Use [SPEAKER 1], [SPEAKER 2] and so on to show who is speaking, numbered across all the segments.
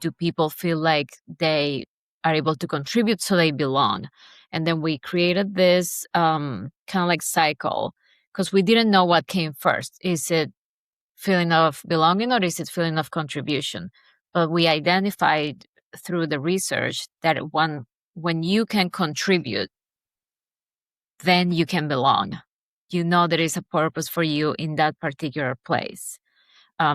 [SPEAKER 1] do people feel like they are able to contribute so they belong? And then we created this kind of like cycle, because we didn't know what came first. Is it feeling of belonging or is it feeling of contribution? But we identified through the research that when you can contribute, then you can belong. You know there is a purpose for you in that particular place.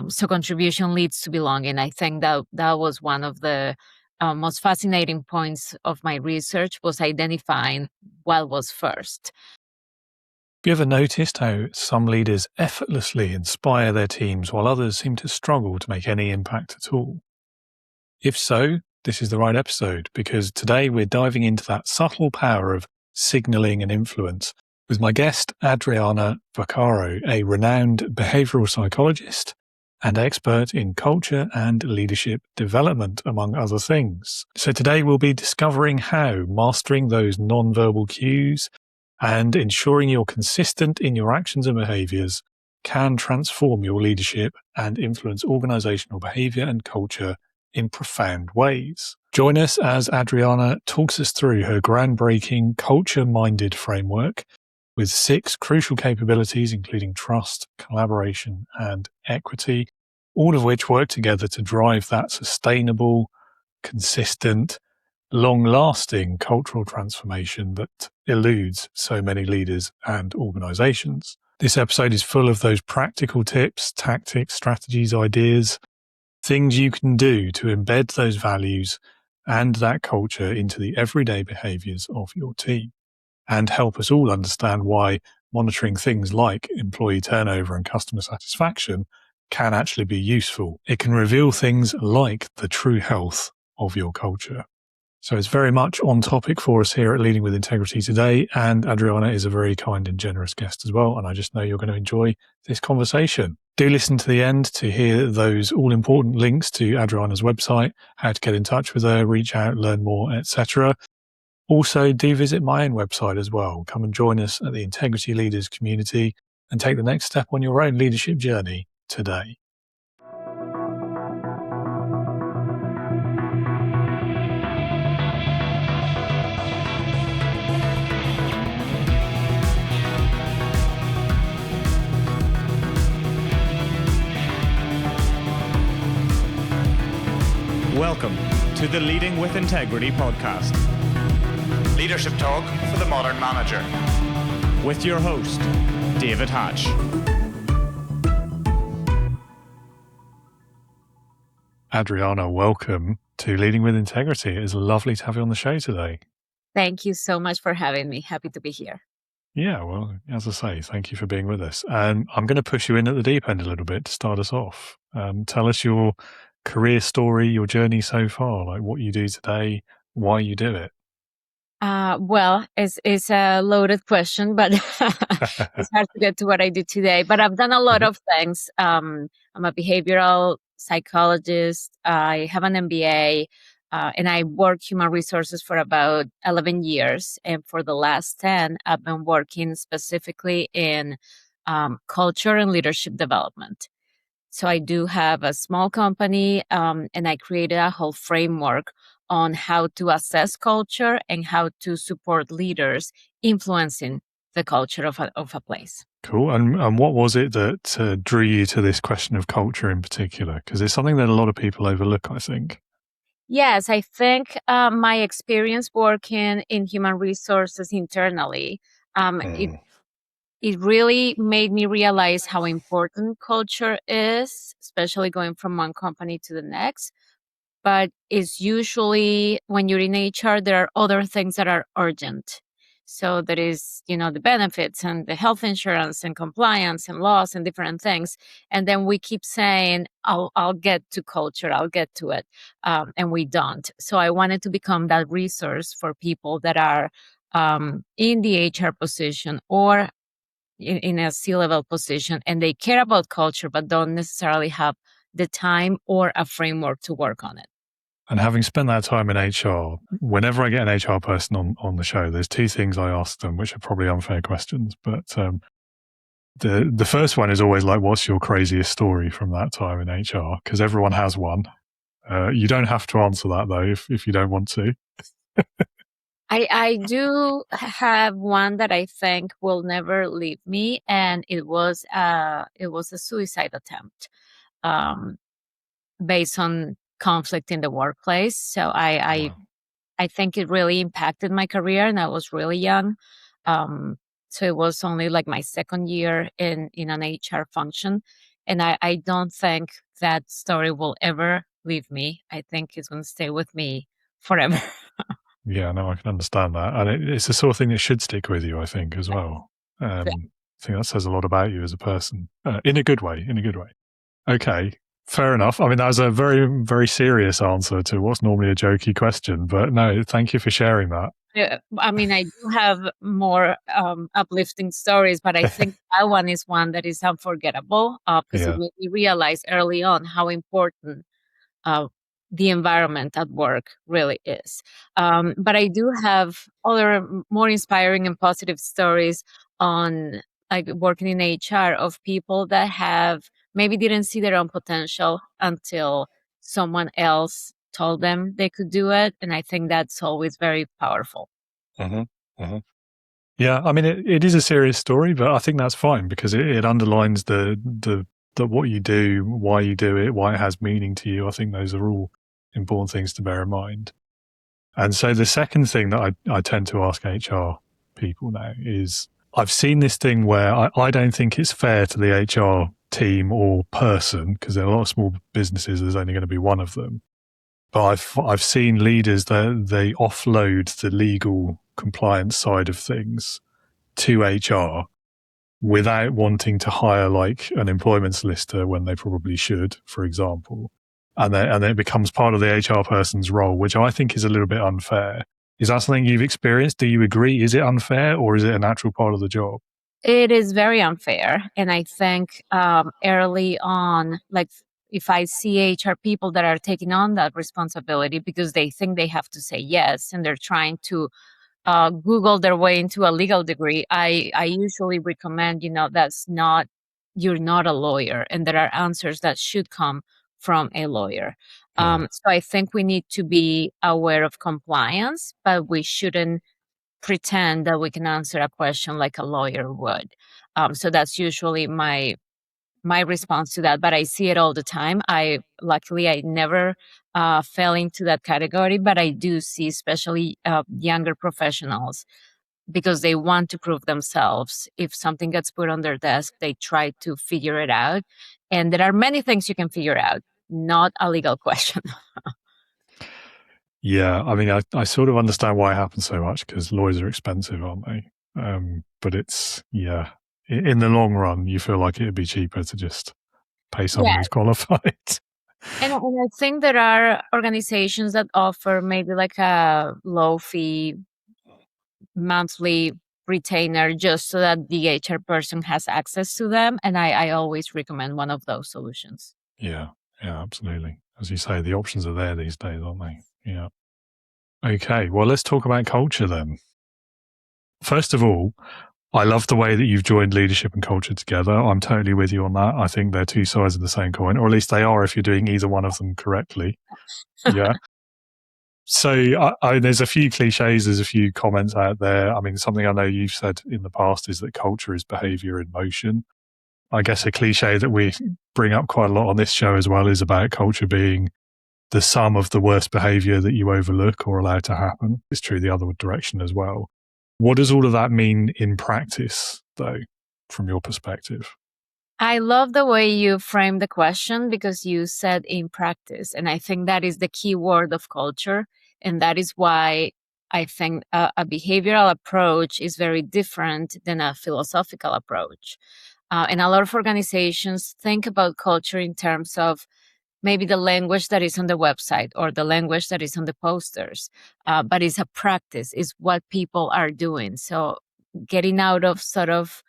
[SPEAKER 1] So contribution leads to belonging. I think that was one of the most fascinating points of my research, was identifying what was first.
[SPEAKER 2] Have you ever noticed how some leaders effortlessly inspire their teams while others seem to struggle to make any impact at all? If so, this is the right episode, because today we're diving into that subtle power of signaling and influence with my guest, Adriana Vaccaro, a renowned behavioral psychologist and expert in culture and leadership development, among other things. So today we'll be discovering how mastering those nonverbal cues and ensuring you're consistent in your actions and behaviors can transform your leadership and influence organizational behavior and culture in profound ways. Join us as Adriana talks us through her groundbreaking culture-minded framework with 6 crucial capabilities, including trust, collaboration, and equity, all of which work together to drive that sustainable, consistent, long-lasting cultural transformation that eludes so many leaders and organizations. This episode is full of those practical tips, tactics, strategies, ideas, things you can do to embed those values and that culture into the everyday behaviors of your team, and help us all understand why monitoring things like employee turnover and customer satisfaction can actually be useful. It can reveal things like the true health of your culture. So it's very much on topic for us here at Leading with Integrity today, and Adriana is a very kind and generous guest as well, and I just know you're going to enjoy this conversation. Do listen to the end to hear those all-important links to Adriana's website, how to get in touch with her, reach out, learn more, etc. Also, do visit my own website as well. Come and join us at the Integrity Leaders community and take the next step on your own leadership journey today.
[SPEAKER 3] Welcome to the Leading with Integrity podcast. Leadership talk for the modern manager. With your host, David Hatch.
[SPEAKER 2] Adriana, welcome to Leading with Integrity. It is lovely to have you on the show today.
[SPEAKER 1] Thank you so much for having me. Happy to be here.
[SPEAKER 2] Yeah, well, as I say, thank you for being with us. And I'm going to push you in at the deep end a little bit to start us off. Tell us your career story, your journey so far, like what you do today, why you do it.
[SPEAKER 1] Well, it's a loaded question, but it's hard to get to what I do today. But I've done a lot of things. I'm a behavioral psychologist. I have an MBA, and I work human resources for about 11 years. And for the last 10, I've been working specifically in culture and leadership development. So I do have a small company, and I created a whole framework on how to assess culture and how to support leaders influencing the culture of a place.
[SPEAKER 2] Cool. And what was it that drew you to this question of culture in particular? Because it's something that a lot of people overlook, I think.
[SPEAKER 1] Yes, I think my experience working in human resources internally, it really made me realize how important culture is, especially going from one company to the next. But it's usually when you're in HR, there are other things that are urgent. So there is, the benefits and the health insurance and compliance and laws and different things. And then we keep saying, I'll get to culture, I'll get to it. And we don't. So I wanted to become that resource for people that are in the HR position or in a C-level position, and they care about culture, but don't necessarily have the time or a framework to work on it.
[SPEAKER 2] And having spent that time in HR, whenever I get an HR person on the show, there's 2 things I ask them, which are probably unfair questions. But the first one is always like, what's your craziest story from that time in HR? Because everyone has one. You don't have to answer that though if you don't want to.
[SPEAKER 1] I do have one that I think will never leave me, and it was a suicide attempt, based on conflict in the workplace. So
[SPEAKER 2] Wow.
[SPEAKER 1] I think it really impacted my career, and I was really young. So it was only like my second year in an HR function, and I don't think that story will ever leave me. I think it's going to stay with me forever.
[SPEAKER 2] Yeah, no, I can understand that. And it's the sort of thing that should stick with you, I think, as well. I think that says a lot about you as a person, in a good way, Okay, fair enough. I mean, that was a very, very serious answer to what's normally a jokey question, but no, thank you for sharing that.
[SPEAKER 1] Yeah, I mean, I do have more uplifting stories, but I think that one is one that is unforgettable, because it
[SPEAKER 2] Yeah.
[SPEAKER 1] made me realize early on how important the environment at work really is. But I do have other more inspiring and positive stories on like working in HR of people that have maybe didn't see their own potential until someone else told them they could do it. And I think that's always very powerful.
[SPEAKER 2] Mm-hmm. Mm-hmm. Yeah, I mean, it is a serious story, but I think that's fine because it underlines the what you do, why you do it, why it has meaning to you. I think those are all important things to bear in mind. And so the second thing that I tend to ask HR people now is, I've seen this thing where I don't think it's fair to the HR team or person, because there are a lot of small businesses, there's only going to be one of them. But I've seen leaders that they offload the legal compliance side of things to HR without wanting to hire like an employment solicitor when they probably should, for example. And then it becomes part of the HR person's role, which I think is a little bit unfair. Is that something you've experienced? Do you agree? Is it unfair, or is it a natural part of the job?
[SPEAKER 1] It is very unfair. And I think early on, like if I see HR people that are taking on that responsibility because they think they have to say yes and they're trying to Google their way into a legal degree, I usually recommend, you're not a lawyer, and there are answers that should come from a lawyer.
[SPEAKER 2] Yeah.
[SPEAKER 1] So I think we need to be aware of compliance, but we shouldn't pretend that we can answer a question like a lawyer would. So that's usually my response to that, but I see it all the time. Luckily I never fell into that category, but I do see especially younger professionals, because they want to prove themselves. If something gets put on their desk, they try to figure it out. And there are many things you can figure out, not a legal question.
[SPEAKER 2] Yeah, I mean, I sort of understand why it happens so much, because lawyers are expensive, aren't they? But it's, yeah, in the long run, you feel like it'd be cheaper to just pay someone
[SPEAKER 1] Yeah.
[SPEAKER 2] who's qualified.
[SPEAKER 1] And I think there are organizations that offer maybe like a low fee monthly retainer just so that the HR person has access to them. And I always recommend one of those solutions.
[SPEAKER 2] Yeah, absolutely. As you say, the options are there these days, aren't they? Yeah. Okay, well, let's talk about culture then. First of all, I love the way that you've joined leadership and culture together. I'm totally with you on that. I think they're two sides of the same coin, or at least they are if you're doing either one of them correctly. Yeah. So there's a few cliches, there's a few comments out there. I mean, something I know you've said in the past is that culture is behavior in motion. I guess a cliche that we bring up quite a lot on this show as well is about culture being the sum of the worst behavior that you overlook or allow to happen. It's true the other direction as well. What does all of that mean in practice, though, from your perspective?
[SPEAKER 1] I love the way you framed the question, because you said in practice. And I think that is the key word of culture. And that is why I think a behavioral approach is very different than a philosophical approach. And a lot of organizations think about culture in terms of maybe the language that is on the website or the language that is on the posters, but it's a practice, it's what people are doing. So getting out of sort of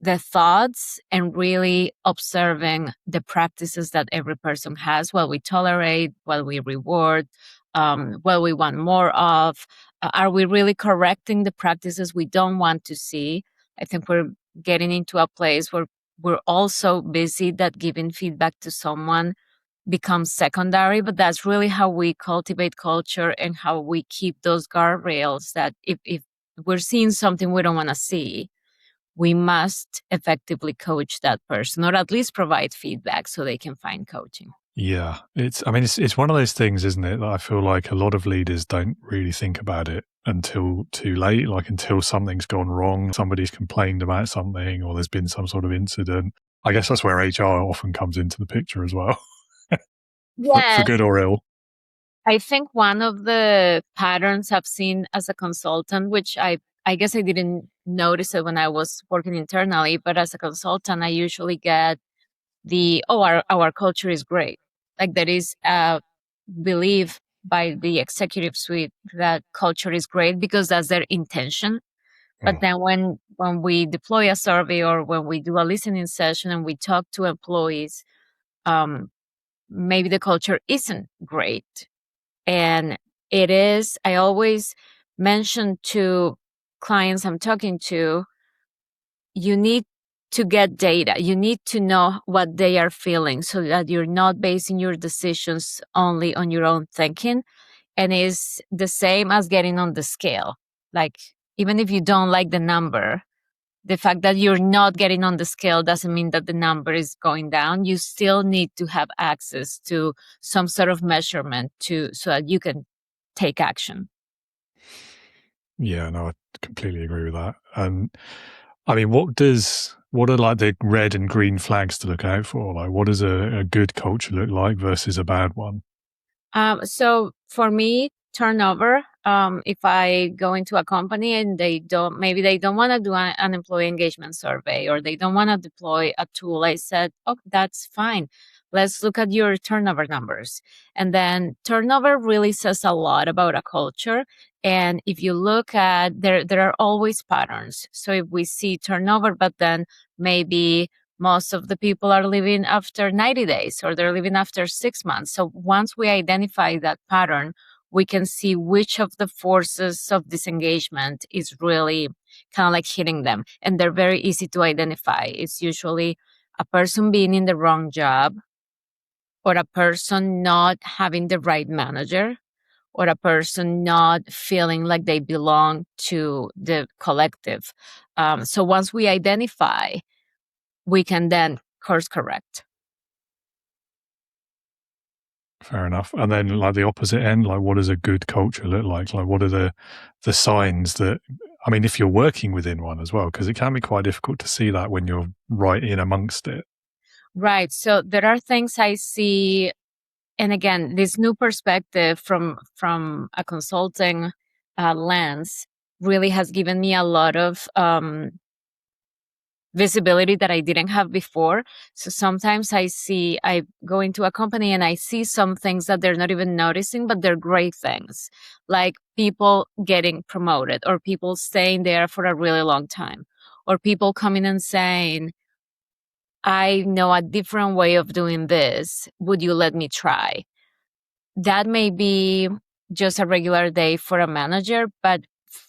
[SPEAKER 1] the thoughts and really observing the practices that every person has, what we tolerate, what we reward, what we want more of. Are we really correcting the practices we don't want to see? I think we're getting into a place where we're all so busy that giving feedback to someone becomes secondary, but that's really how we cultivate culture and how we keep those guardrails that if we're seeing something we don't want to see, we must effectively coach that person, or at least provide feedback so they can find coaching.
[SPEAKER 2] Yeah, it's one of those things, isn't it, that I feel like a lot of leaders don't really think about it until too late, like until something's gone wrong, somebody's complained about something, or there's been some sort of incident. I guess that's where HR often comes into the picture as well, for good or ill.
[SPEAKER 1] I think one of the patterns I've seen as a consultant, which I guess I didn't notice it when I was working internally, but as a consultant, I usually get our culture is great. Like there is a belief by the executive suite that culture is great because that's their intention. But then when we deploy a survey or when we do a listening session and we talk to employees, maybe the culture isn't great. And it is, I always mention to clients I'm talking to, you need to get data. You need to know what they are feeling so that you're not basing your decisions only on your own thinking. And it's the same as getting on the scale. Like, even if you don't like the number, the fact that you're not getting on the scale doesn't mean that the number is going down. You still need to have access to some sort of measurement so that you can take action.
[SPEAKER 2] Yeah, no, I completely agree with that. And I mean, what are like the red and green flags to look out for? Like, what does a good culture look like versus a bad one?
[SPEAKER 1] So for me, turnover, if I go into a company and maybe they don't want to do an employee engagement survey, or they don't want to deploy a tool, I said, oh, that's fine. Let's look at your turnover numbers. And then turnover really says a lot about a culture. And if you look at, there are always patterns. So if we see turnover, but then maybe most of the people are leaving after 90 days or they're leaving after 6 months. So once we identify that pattern, we can see which of the forces of disengagement is really kind of like hitting them. And they're very easy to identify. It's usually a person being in the wrong job, or a person not having the right manager, or a person not feeling like they belong to the collective. So once we identify, we can then course correct.
[SPEAKER 2] Fair enough. And then like the opposite end, like what does a good culture look like? Like what are the signs that, I mean, if you're working within one as well, because it can be quite difficult to see that when you're right in amongst it.
[SPEAKER 1] Right. So there are things I see, and again, this new perspective from a consulting lens really has given me a lot of visibility that I didn't have before. So sometimes I go into a company and I see some things that they're not even noticing, but they're great things, like people getting promoted, or people staying there for a really long time, or people coming and saying, I know a different way of doing this. Would you let me try? That may be just a regular day for a manager, but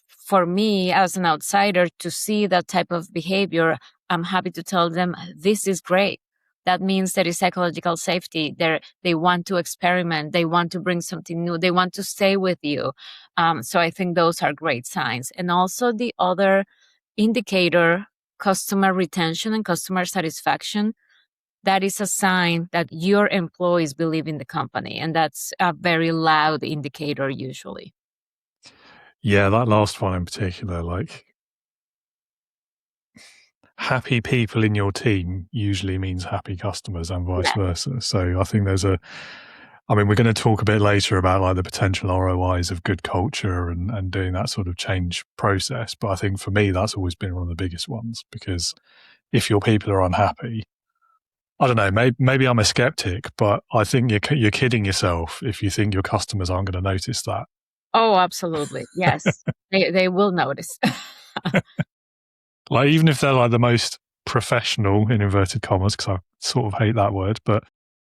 [SPEAKER 1] for me as an outsider to see that type of behavior, I'm happy to tell them this is great. That means there is psychological safety. They want to experiment. They want to bring something new. They want to stay with you. So I think those are great signs. And also the other indicator, customer retention and customer satisfaction, that is a sign that your employees believe in the company. And that's a very loud indicator usually.
[SPEAKER 2] Yeah, that last one in particular, like happy people in your team usually means happy customers and vice versa. So I think we're going to talk a bit later about like the potential ROIs of good culture and doing that sort of change process. But I think for me, that's always been one of the biggest ones, because if your people are unhappy, I don't know, maybe I'm a skeptic, but I think you're kidding yourself if you think your customers aren't going to notice that.
[SPEAKER 1] Oh, absolutely. Yes. they will notice.
[SPEAKER 2] Like, even if they're like the most professional, in inverted commas, because I sort of hate that word, but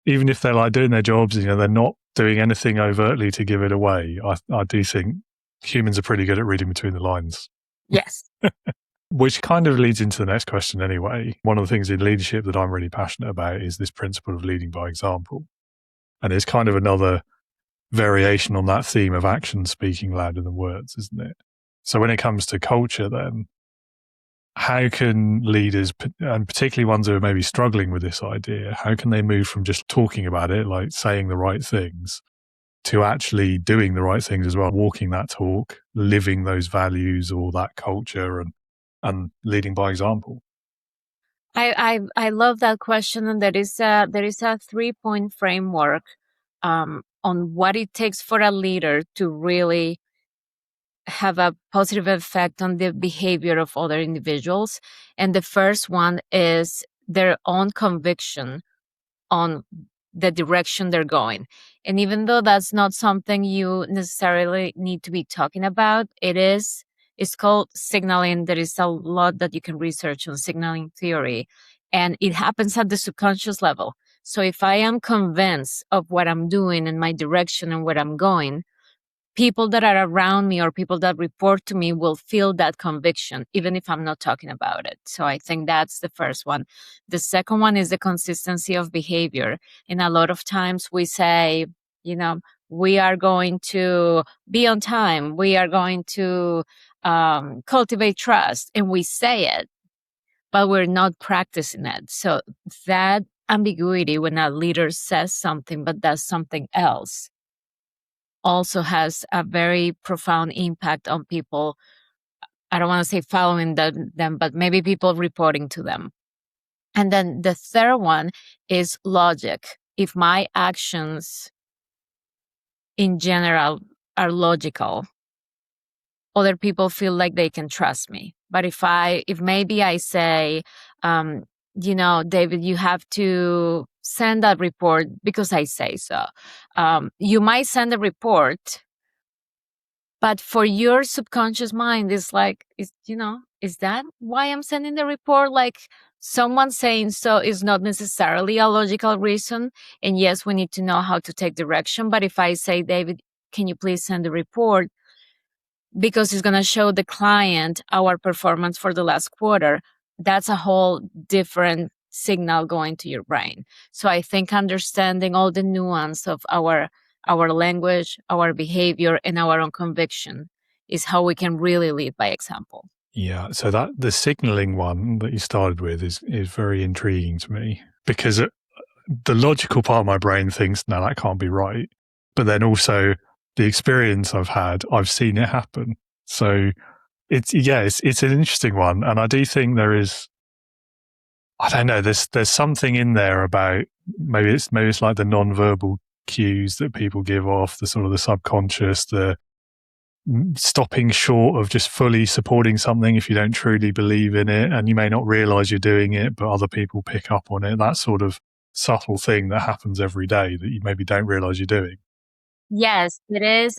[SPEAKER 2] even if they're like doing their jobs, they're not doing anything overtly to give it away, I do think humans are pretty good at reading between the lines.
[SPEAKER 1] Yes.
[SPEAKER 2] Which kind of leads into the next question anyway. One of the things in leadership that I'm really passionate about is this principle of leading by example. And it's kind of another variation on that theme of action speaking louder than words, isn't it? So when it comes to culture, then how can leaders, and particularly ones who are maybe struggling with this idea, how can they move from just talking about it, like saying the right things, to actually doing the right things as well, walking that talk, living those values or that culture, and leading by example?
[SPEAKER 1] I love that question, and there is a 3-point framework on what it takes for a leader to really have a positive effect on the behavior of other individuals. And the first one is their own conviction on the direction they're going. And even though that's not something you necessarily need to be talking about, it's called signaling. There is a lot that you can research on signaling theory, and it happens at the subconscious level. So if I am convinced of what I'm doing and my direction and where I'm going, people that are around me or people that report to me will feel that conviction, even if I'm not talking about it. So I think that's the first one. The second one is the consistency of behavior. And a lot of times we say, we are going to be on time. We are going to cultivate trust. And we say it, but we're not practicing it. So that ambiguity when a leader says something but does something else also has a very profound impact on people. I don't want to say following them, but maybe people reporting to them. And then the third one is logic. If my actions in general are logical, other people feel like they can trust me. But if maybe I say, David, you have to send that report because I say so. You might send a report, but for your subconscious mind, it's like, is that why I'm sending the report? Like, someone saying so is not necessarily a logical reason. And yes, we need to know how to take direction. But if I say, David, can you please send the report? Because it's going to show the client our performance for the last quarter, that's a whole different signal going to your brain. So I think understanding all the nuance of our language, our behavior, and our own conviction is how we can really lead by example.
[SPEAKER 2] Yeah, so that the signaling one that you started with is very intriguing to me, because the logical part of my brain thinks, no, that can't be right. But then also the experience I've seen it happen. So it's an interesting one. And I do think there is, I don't know, there's something in there about maybe it's like the non-verbal cues that people give off, the sort of the subconscious, the stopping short of just fully supporting something if you don't truly believe in it, and you may not realize you're doing it, but other people pick up on it. That sort of subtle thing that happens every day that you maybe don't realize you're doing.
[SPEAKER 1] Yes, it is.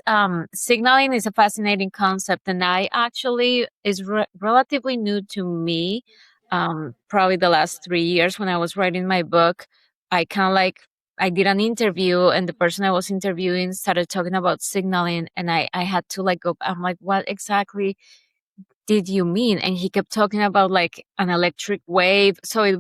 [SPEAKER 1] Signaling is a fascinating concept, and I actually is relatively new to me. Probably the last 3 years when I was writing my book, I did an interview, and the person I was interviewing started talking about signaling, and I had to go. I'm like, what exactly did you mean? And he kept talking about like an electric wave. So it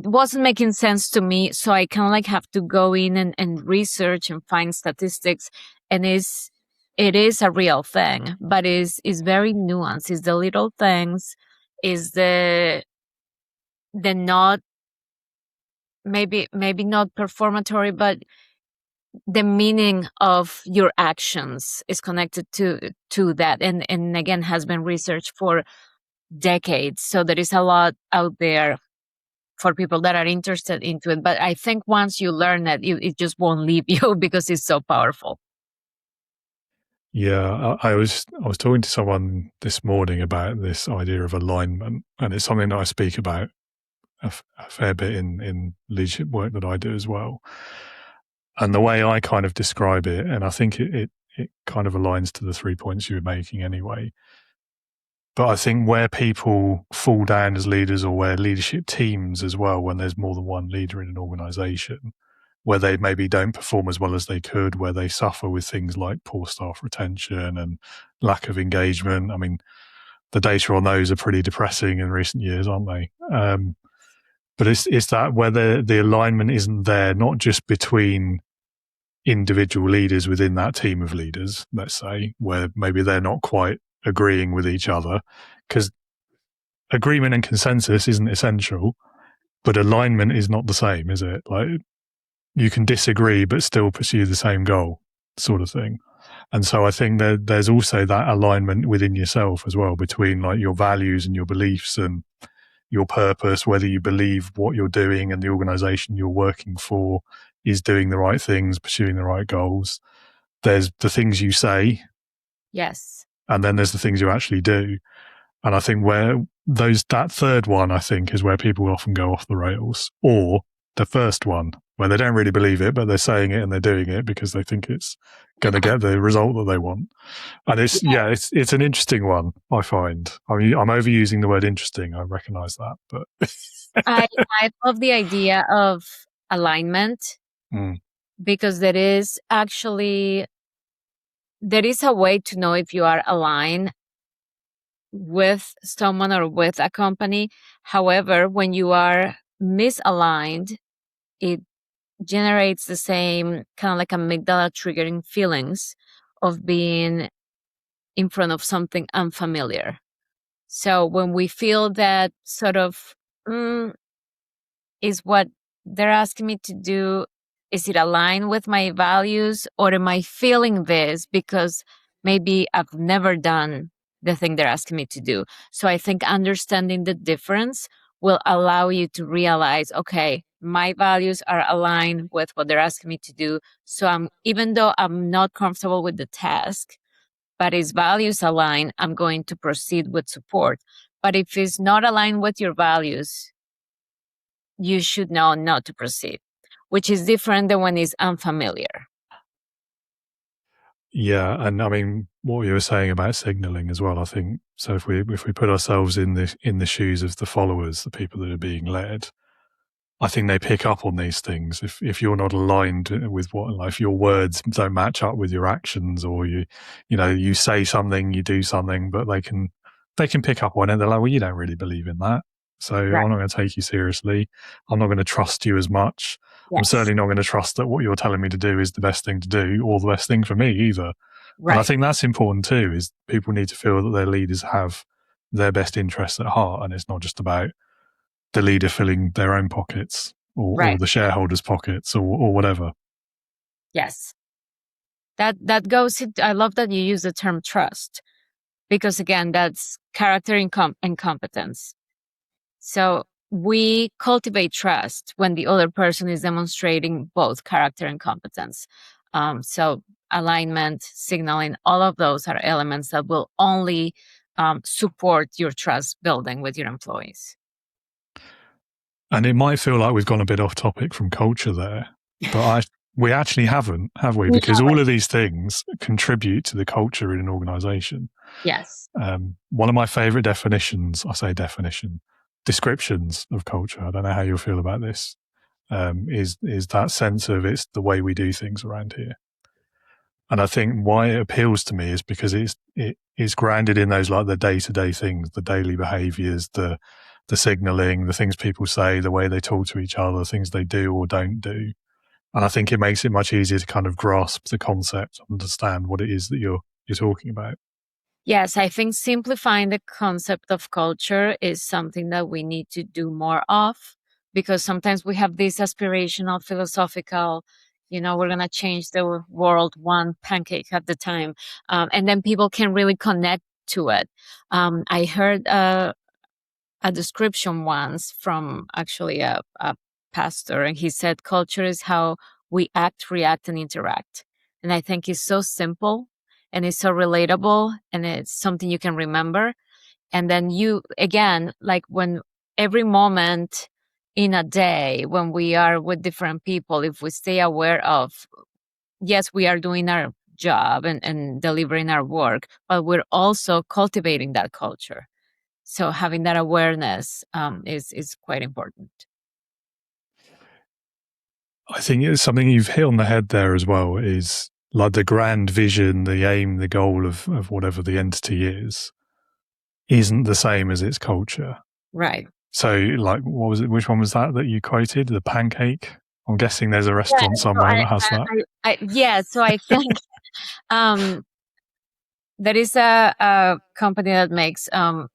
[SPEAKER 1] wasn't making sense to me. So I kind of have to go in and research and find statistics. And it is a real thing, but is very nuanced. It's the little things, is the not, maybe not performatory, but the meaning of your actions is connected to that. And again, has been researched for decades. So there is a lot out there for people that are interested into it. But I think once you learn it, it just won't leave you because it's so powerful.
[SPEAKER 2] Yeah, I was talking to someone this morning about this idea of alignment, and it's something that I speak about a fair bit in leadership work that I do as well. And the way I kind of describe it, and I think it kind of aligns to the 3 points you were making anyway, but I think where people fall down as leaders, or where leadership teams as well, when there's more than one leader in an organization, where they maybe don't perform as well as they could, where they suffer with things like poor staff retention and lack of engagement. I mean, the data on those are pretty depressing in recent years, aren't they? But it's that where the alignment isn't there, not just between individual leaders within that team of leaders, let's say, where maybe they're not quite agreeing with each other, because agreement and consensus isn't essential, but alignment is not the same, is it? Like, you can disagree but still pursue the same goal, sort of thing. And so I think that there's also that alignment within yourself as well, between like your values and your beliefs and your purpose, whether you believe what you're doing and the organization you're working for is doing the right things, pursuing the right goals. There's the things you say.
[SPEAKER 1] Yes.
[SPEAKER 2] And then there's the things you actually do. And I think that third one, I think, is where people often go off the rails. Or the first one, where they don't really believe it, but they're saying it and they're doing it because they think it's going to get the result that they want. And it's an interesting one, I find. I mean, I'm overusing the word interesting. I recognize that, but
[SPEAKER 1] I love the idea of alignment because there is a way to know if you are aligned with someone or with a company. However, when you are misaligned, it generates the same kind of like amygdala triggering feelings of being in front of something unfamiliar. So when we feel that sort of, is what they're asking me to do, is it aligned with my values, or am I feeling this because maybe I've never done the thing they're asking me to do? So I think understanding the difference will allow you to realize, okay, my values are aligned with what they're asking me to do. So even though I'm not comfortable with the task, but its values align, I'm going to proceed with support. But if it's not aligned with your values, you should know not to proceed, which is different than when it's unfamiliar.
[SPEAKER 2] Yeah, and I mean, what you were saying about signaling as well, I think, so if we put ourselves in the shoes of the followers, the people that are being led, I think they pick up on these things. If you're not aligned with if your words don't match up with your actions, or you say something, you do something, but they can pick up on it. They're like, well, you don't really believe in that, so
[SPEAKER 1] Right.
[SPEAKER 2] I'm not going to take you seriously. I'm not going to trust you as much. Yes. I'm certainly not going to trust that what you're telling me to do is the best thing to do, or the best thing for me either. Right. And I think that's important too, is people need to feel that their leaders have their best interests at heart, and it's not just about the leader filling their own pockets or the shareholders' pockets or whatever.
[SPEAKER 1] Yes. That goes into, I love that you use the term trust, because again, that's character and competence. So we cultivate trust when the other person is demonstrating both character and competence. So alignment, signaling, all of those are elements that will only support your trust building with your employees.
[SPEAKER 2] And it might feel like we've gone a bit off topic from culture there, but we actually haven't, have we? Because all of these things contribute to the culture in an organization.
[SPEAKER 1] Yes.
[SPEAKER 2] One of my favorite descriptions of culture, I don't know how you'll feel about this, is that sense of it's the way we do things around here. And I think why it appeals to me is because it's grounded in those, like, the day-to-day things, the daily behaviors, the signaling, the things people say, the way they talk to each other, the things they do or don't do. And I think it makes it much easier to kind of grasp the concept, understand what it is that you're talking about.
[SPEAKER 1] Yes, I think simplifying the concept of culture is something that we need to do more of, because sometimes we have this aspirational, philosophical, we're going to change the world one pancake at the time. And then people can really connect to it. I heard a description once from actually a pastor, and he said culture is how we act, react, and interact. And I think it's so simple and it's so relatable, and it's something you can remember. And then you, again, like when every moment in a day, when we are with different people, if we stay aware of, yes, we are doing our job and delivering our work, but we're also cultivating that culture. So having that awareness is quite important.
[SPEAKER 2] I think it's something you've hit on the head there as well, is like the grand vision, the aim, the goal of whatever the entity is, isn't the same as its culture.
[SPEAKER 1] Right.
[SPEAKER 2] So, like, what was it? Which one was that you quoted? The pancake? I'm guessing there's a restaurant somewhere that has that.
[SPEAKER 1] So I think there is a company that makes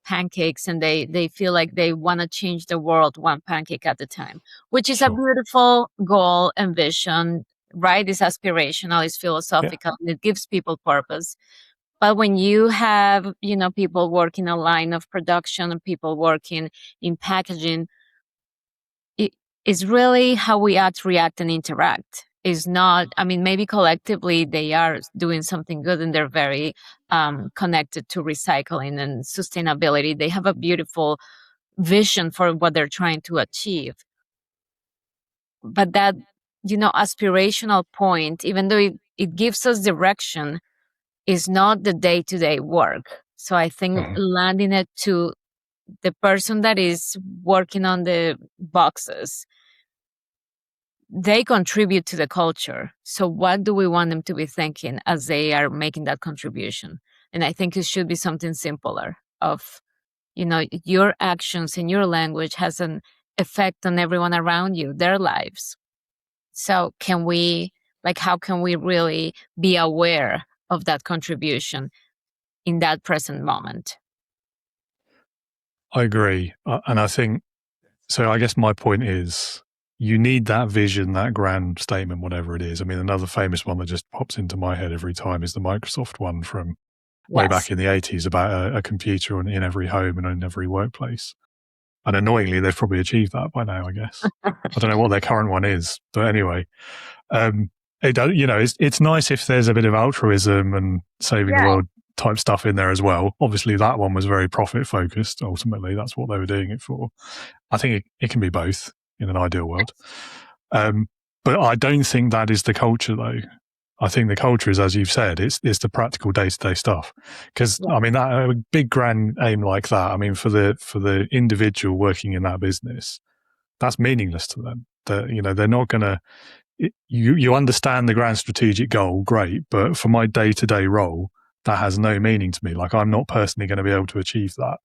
[SPEAKER 1] pancakes, and they feel like they want to change the world one pancake at a time, which is a beautiful goal and vision, right? It's aspirational, it's philosophical, and it gives people purpose. But when you have, people working a line of production and people working in packaging, it's really how we act, react, and interact. Is not, maybe collectively they are doing something good and they're very connected to recycling and sustainability. They have a beautiful vision for what they're trying to achieve. But that, aspirational point, even though it gives us direction, is not the day-to-day work. So I think landing it to the person that is working on the boxes, they contribute to the culture. So what do we want them to be thinking as they are making that contribution? And I think it should be something simpler of, your actions and your language has an effect on everyone around you, their lives. So how can we really be aware of that contribution in that present moment?
[SPEAKER 2] I agree. And I think, so I guess my point is, you need that vision, that grand statement, whatever it is. Another famous one that just pops into my head every time is the Microsoft one from way back in the 80s about a computer in every home and in every workplace. And annoyingly, they've probably achieved that by now, I guess. I don't know what their current one is, but anyway, it's nice if there's a bit of altruism and saving the world type stuff in there as well. Obviously, that one was very profit focused. Ultimately, that's what they were doing it for. I think it can be both in an ideal world. But I don't think that is the culture, though. I think the culture is, as you've said, it's the practical day-to-day stuff. Because that a big grand aim like that, for the individual working in that business, that's meaningless to them. They're not going to. You understand the grand strategic goal, great, but for my day-to-day role, that has no meaning to me. Like, I'm not personally going to be able to achieve that.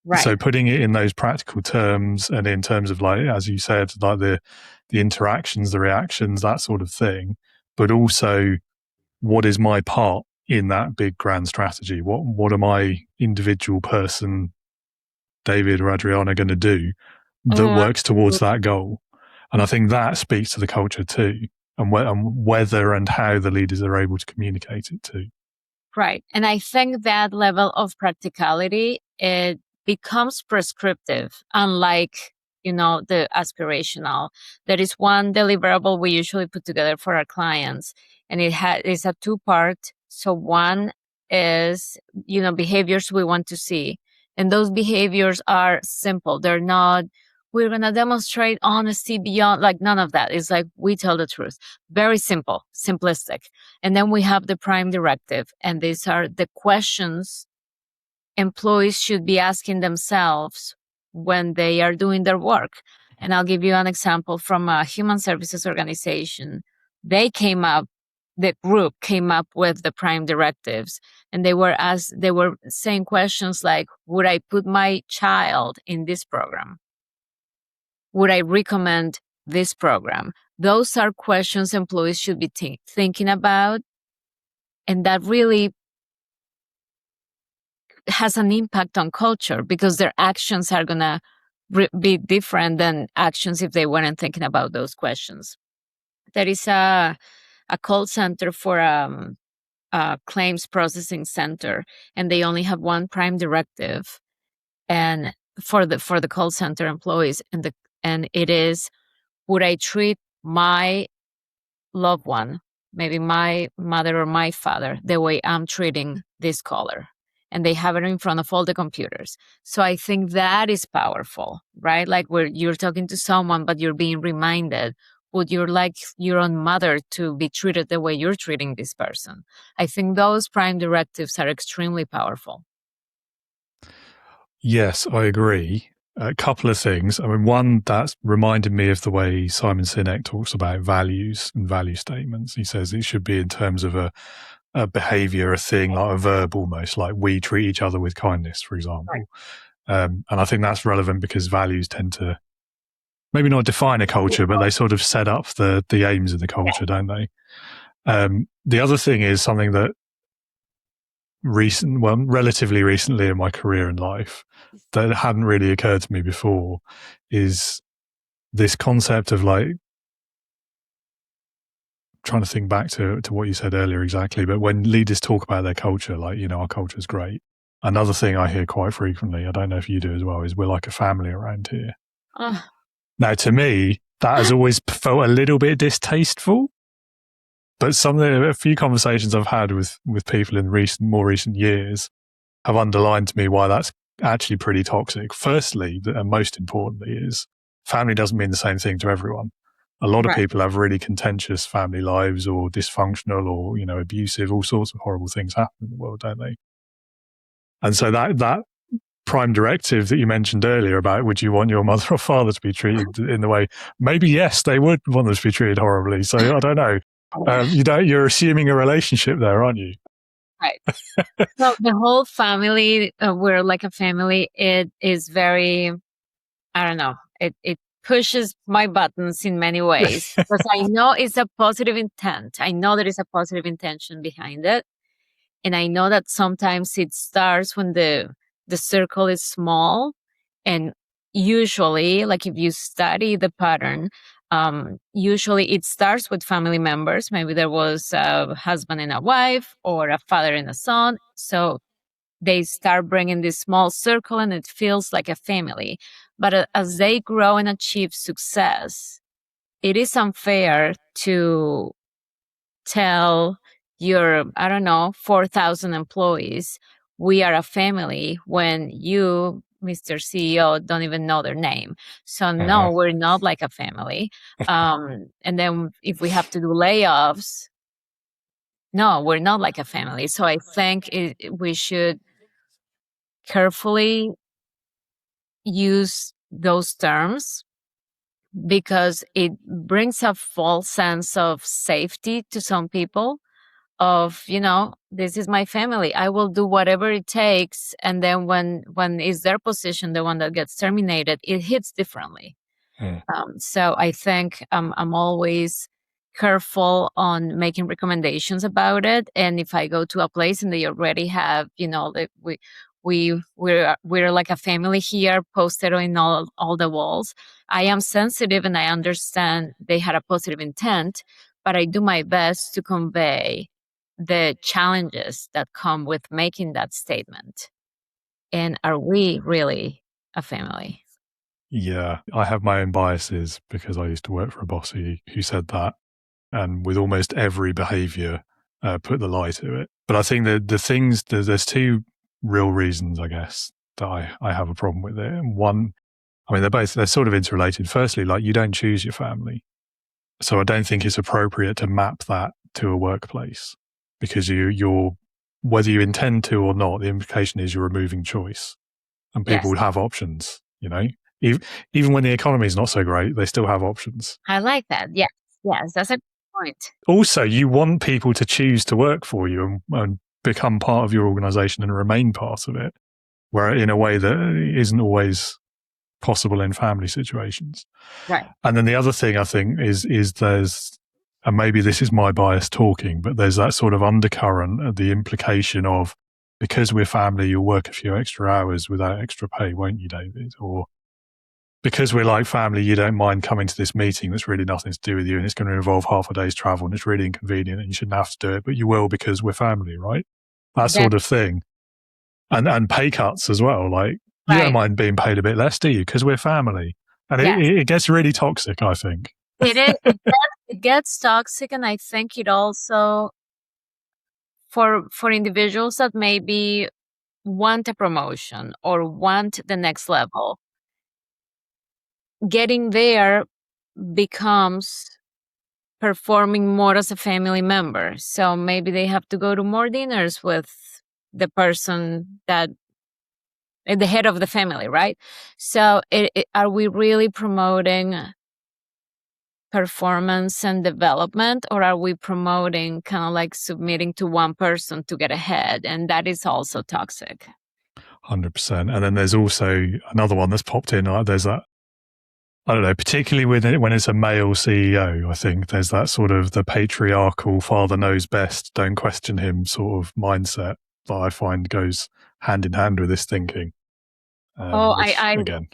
[SPEAKER 2] Right. So putting it in those practical terms and in terms of, like, as you said, like the interactions, the reactions, that sort of thing, but also what is my part in that big grand strategy? What am I, individual person, David or Adriana, going to do that works towards that goal? And I think that speaks to the culture too, and whether and how the leaders are able to communicate it too.
[SPEAKER 1] Right. And I think that level of practicality, it becomes prescriptive, unlike, the aspirational. There is one deliverable we usually put together for our clients, and it's a two-part. So one is, behaviors we want to see. And those behaviors are simple. They're not, we're going to demonstrate honesty beyond, like, none of that. It's like, we tell the truth. Very simple, simplistic. And then we have the prime directive. And these are the questions employees should be asking themselves when they are doing their work. And I'll give you an example from a human services organization. The group came up with the prime directives, and they were saying questions like, would I put my child in this program? Would I recommend this program? Those are questions employees should be thinking about. And that really has an impact on culture, because their actions are going to be different than actions if they weren't thinking about those questions. There is a call center for a claims processing center, and they only have one prime directive, and for the call center employees, and it is, would I treat my loved one, maybe my mother or my father, the way I'm treating this caller? And they have it in front of all the computers. So I think that is powerful, right? Like, where you're talking to someone, but you're being reminded, would you like your own mother to be treated the way you're treating this person? I think those prime directives are extremely powerful.
[SPEAKER 2] Yes, I agree. A couple of things. One that's reminded me of the way Simon Sinek talks about values and value statements. He says it should be in terms of a behavior, a thing, like a verb almost, like we treat each other with kindness, for example. Right. And I think that's relevant because values tend to maybe not define a culture, but they sort of set up the aims of the culture, don't they? The other thing is something that relatively recently in my career and life that hadn't really occurred to me before is this concept of like, trying to think back to what you said earlier exactly, but when leaders talk about their culture, like, you know, our culture is great. Another thing I hear quite frequently, I don't know if you do as well, is we're like a family around here. Now, to me, that has always felt a little bit distasteful, but a few conversations I've had with people in more recent years have underlined to me why that's actually pretty toxic. Firstly, and most importantly, is family doesn't mean the same thing to everyone. A lot of people have really contentious family lives or dysfunctional or, you know, abusive, all sorts of horrible things happen in the world, don't they? And so that prime directive that you mentioned earlier about would you want your mother or father to be treated in the way, maybe yes, they would want them to be treated horribly. So I don't know. You're assuming a relationship there, aren't you?
[SPEAKER 1] Right. So the whole family, we're like a family. It is very, I don't know, it pushes my buttons in many ways because I know it's a positive intent. I know there is a positive intention behind it. And I know that sometimes it starts when the circle is small. And usually, like if you study the pattern, usually it starts with family members. Maybe there was a husband and a wife or a father and a son. So they start bringing this small circle and it feels like a family. But as they grow and achieve success, it is unfair to tell your, 4,000 employees, we are a family when you, Mr. CEO, don't even know their name. So no, we're not like a family. And then if we have to do layoffs, no, we're not like a family. So I think we should carefully use those terms because it brings a false sense of safety to some people of, this is my family. I will do whatever it takes. And then when is their position, the one that gets terminated, it hits differently. So I think I'm always careful on making recommendations about it. And if I go to a place and they already have, that we're like a family here posted on all the walls, I am sensitive and I understand they had a positive intent, but I do my best to convey the challenges that come with making that statement. And are we really a family?
[SPEAKER 2] Yeah, I have my own biases because I used to work for a boss who said that, and with almost every behavior put the lie to it. But I think that there's two real reasons, I guess, that I have a problem with it. And one, I mean, they're sort of interrelated. Firstly, like, you don't choose your family. So I don't think it's appropriate to map that to a workplace because you're whether you intend to or not, the implication is you're removing choice and people would have options, even when the economy is not so great, they still have options.
[SPEAKER 1] I like that. Yes, that's a good point.
[SPEAKER 2] Also, you want people to choose to work for you and become part of your organization and remain part of it, where in a way that isn't always possible in family situations.
[SPEAKER 1] Right.
[SPEAKER 2] And then the other thing I think is there's, and maybe this is my bias talking, but there's that sort of undercurrent of the implication of, because we're family, you'll work a few extra hours without extra pay, won't you, David? Or because we're like family, you don't mind coming to this meeting that's really nothing to do with you and it's going to involve half a day's travel and it's really inconvenient and you shouldn't have to do it, but you will because we're family, right? That sort of thing. And pay cuts as well. Like, you don't mind being paid a bit less, do you? Because we're family. And it gets really toxic, I think.
[SPEAKER 1] It gets toxic, and I think it also, for individuals that maybe want a promotion or want the next level, getting there becomes performing more as a family member. So maybe they have to go to more dinners with the person that the head of the family, right? So are we really promoting performance and development, or are we promoting kind of like submitting to one person to get ahead? And that is also toxic.
[SPEAKER 2] 100%. And then there's also another one that's popped in. There's that, I don't know, particularly when it's a male CEO, I think there's that sort of the patriarchal father knows best, don't question him sort of mindset that I find goes hand in hand with this thinking.
[SPEAKER 1] I
[SPEAKER 2] Again,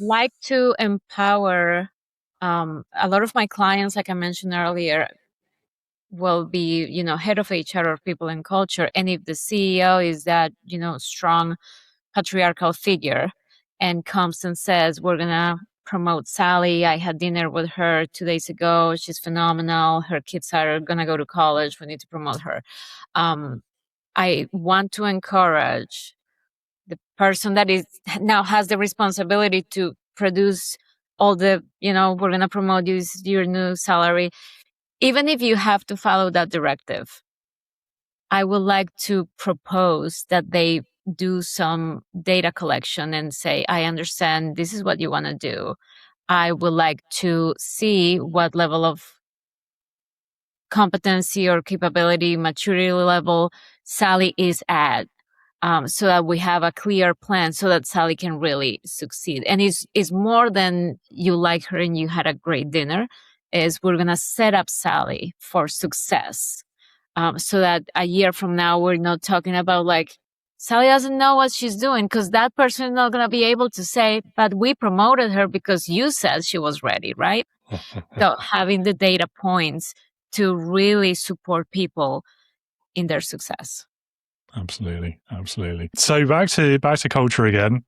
[SPEAKER 1] like to empower a lot of my clients, like I mentioned earlier, will be, head of HR or people in culture. And if the CEO is that, strong patriarchal figure and comes and says, we're going to promote Sally. I had dinner with her 2 days ago. She's phenomenal. Her kids are going to go to college. We need to promote her. I want to encourage the person that is now has the responsibility to produce all the, we're going to promote your new salary. Even if you have to follow that directive, I would like to propose that they do some data collection and say, I understand this is what you want to do. I would like to see what level of competency or capability, maturity level Sally is at, so that we have a clear plan so that Sally can really succeed. And it's more than you like her and you had a great dinner, is we're going to set up Sally for success. So that a year from now, we're not talking about like, Sally doesn't know what she's doing, because that person is not going to be able to say, but we promoted her because you said she was ready, right? So having the data points to really support people in their success.
[SPEAKER 2] Absolutely. So back to culture again.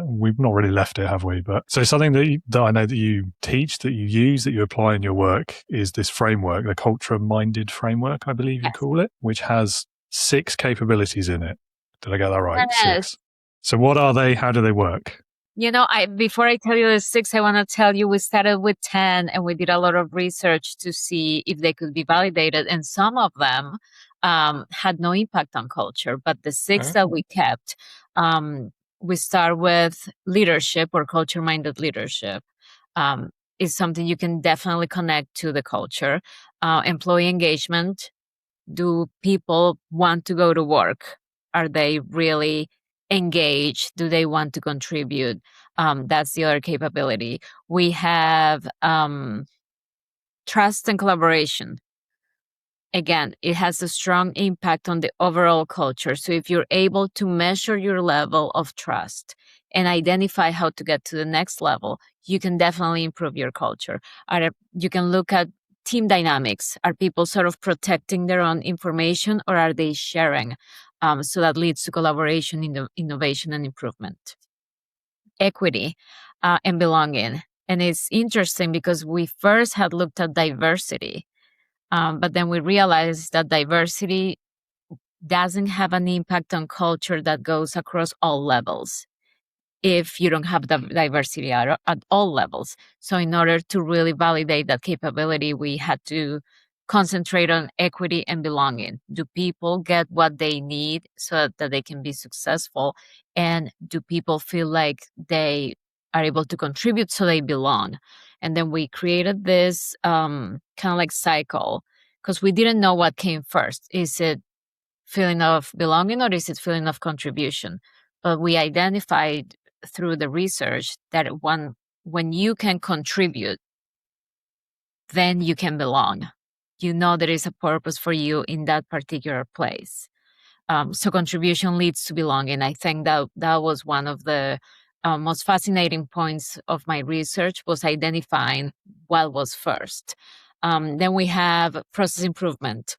[SPEAKER 2] We've not really left it, have we? But so something that I know that you teach, that you use, that you apply in your work is this framework, the culture-minded framework, I believe you call it, which has 6 capabilities in it. Did I get that right?
[SPEAKER 1] Yes.
[SPEAKER 2] 6. So what are they? How do they work?
[SPEAKER 1] Before I tell you the 6, I want to tell you we started with 10 and we did a lot of research to see if they could be validated. And some of them had no impact on culture, but the 6 that we kept, we start with leadership or culture-minded leadership. Is something you can definitely connect to the culture. Employee engagement. Do people want to go to work? Are they really engaged? Do they want to contribute? That's the other capability. We have trust and collaboration. Again, it has a strong impact on the overall culture. So if you're able to measure your level of trust and identify how to get to the next level, you can definitely improve your culture. You can look at team dynamics. Are people sort of protecting their own information, or are they sharing? So that leads to collaboration, innovation, and improvement. Equity and belonging. And it's interesting because we first had looked at diversity. But then we realized that diversity doesn't have an impact on culture that goes across all levels if you don't have the diversity at all levels. So in order to really validate that capability, we had to concentrate on equity and belonging. Do people get what they need so that they can be successful? And do people feel like they are able to contribute so they belong? And then we created this kind of like cycle, because we didn't know what came first. Is it feeling of belonging, or is it feeling of contribution? But we identified through the research that when you can contribute, then you can belong. You know there is a purpose for you in that particular place. So contribution leads to belonging. I think that was one of the most fascinating points of my research, was identifying what was first. Then we have process improvement.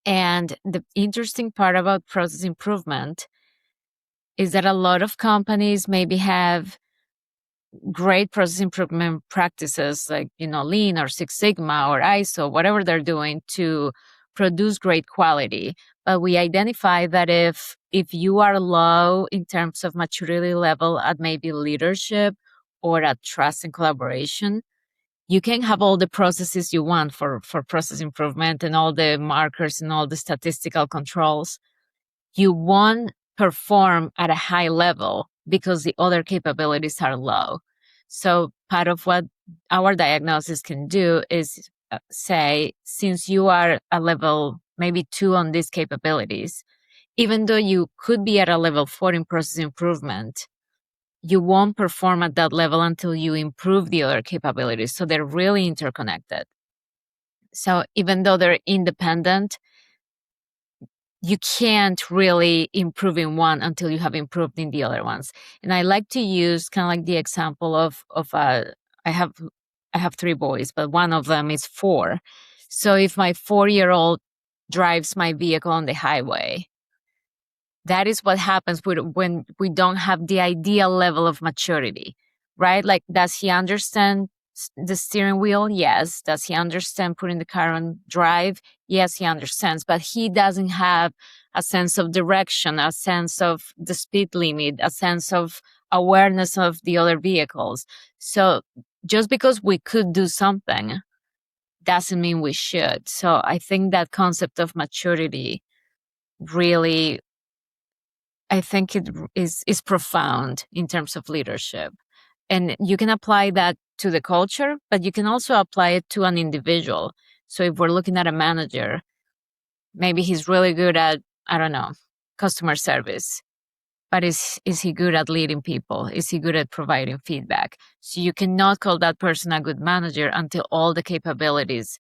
[SPEAKER 1] And the interesting part about process improvement is that a lot of companies maybe have great process improvement practices like, Lean or Six Sigma or ISO, whatever they're doing to produce great quality. But we identify that if you are low in terms of maturity level at maybe leadership or at trust and collaboration, you can have all the processes you want for process improvement and all the markers and all the statistical controls. You won't perform at a high level because the other capabilities are low. So part of what our diagnosis can do is say, since you are a level maybe 2 on these capabilities, even though you could be at a level 4 in process improvement, you won't perform at that level until you improve the other capabilities. So they're really interconnected. So even though they're independent, you can't really improve in one until you have improved in the other ones. And I like to use kind of like the example of I have 3 boys, but one of them is 4. So if my 4-year-old drives my vehicle on the highway, that is what happens when we don't have the ideal level of maturity, right? Like, does he understand the steering wheel? Yes. Does he understand putting the car on drive? Yes, he understands, but he doesn't have a sense of direction, a sense of the speed limit, a sense of awareness of the other vehicles. So just because we could do something doesn't mean we should. So I think that concept of maturity really, I think it is profound in terms of leadership. And you can apply that to the culture, but you can also apply it to an individual. So if we're looking at a manager, maybe he's really good at, I don't know, customer service, but is he good at leading people? Is he good at providing feedback? So you cannot call that person a good manager until all the capabilities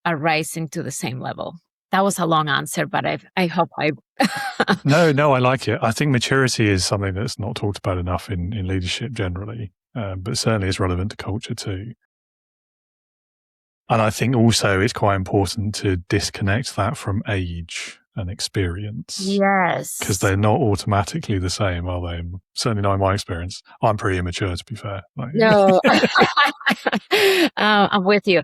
[SPEAKER 1] are rising to the same level. That was a long answer, but I hope I...
[SPEAKER 2] No, I like it. I think maturity is something that's not talked about enough in leadership generally, but certainly is relevant to culture too. And I think also it's quite important to disconnect that from age and experience.
[SPEAKER 1] Yes.
[SPEAKER 2] Because they're not automatically the same, are they? Certainly not in my experience. I'm pretty immature, to be fair.
[SPEAKER 1] No, I'm with you.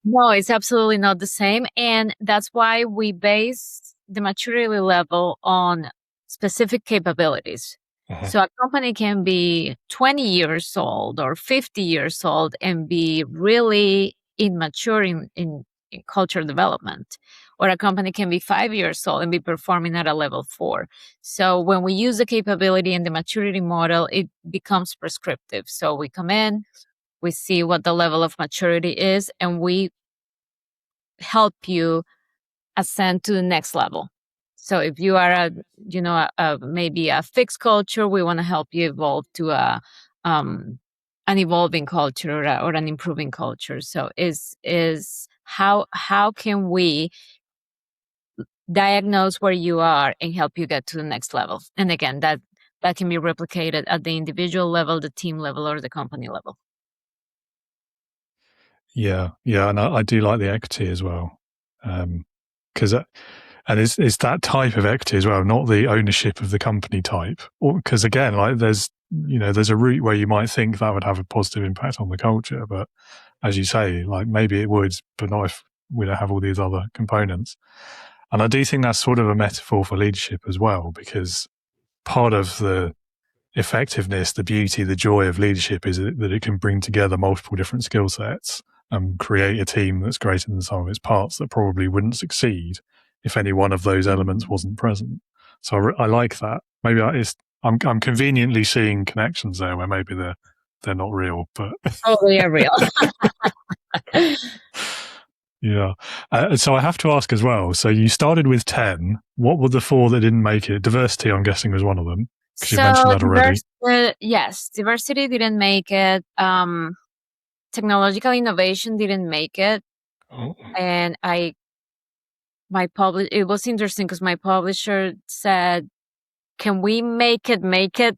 [SPEAKER 1] No, it's absolutely not the same. And that's why we base the maturity level on specific capabilities.
[SPEAKER 2] Uh-huh.
[SPEAKER 1] So a company can be 20 years old or 50 years old and be really immature in cultural development. Or a company can be 5 years old and be performing at a level 4. So when we use the capability and the maturity model, it becomes prescriptive. So we come in, we see what the level of maturity is, and we help you ascend to the next level. So if you are maybe a fixed culture, we want to help you evolve to an evolving culture or an improving culture. So is how can we diagnose where you are and help you get to the next level? And again, that can be replicated at the individual level, the team level, or the company level.
[SPEAKER 2] Yeah, and I do like the equity as well, because it's that type of equity as well, not the ownership of the company type. Because again, like there's a route where you might think that would have a positive impact on the culture, but as you say, like maybe it would, but not if we don't have all these other components. And I do think that's sort of a metaphor for leadership as well, because part of the effectiveness, the beauty, the joy of leadership is that it can bring together multiple different skill sets and create a team that's greater than some of its parts that probably wouldn't succeed if any one of those elements wasn't present. So I like that. Maybe I'm conveniently seeing connections there where maybe they're not real, but
[SPEAKER 1] they are real.
[SPEAKER 2] Yeah. So I have to ask as well. So you started with 10. What were the 4 that didn't make it? Diversity, I'm guessing, was one of them. Because you mentioned that already.
[SPEAKER 1] Yes, diversity didn't make it. Technological innovation didn't make it.
[SPEAKER 2] Oh.
[SPEAKER 1] And it was interesting because my publisher said, can we make it? Because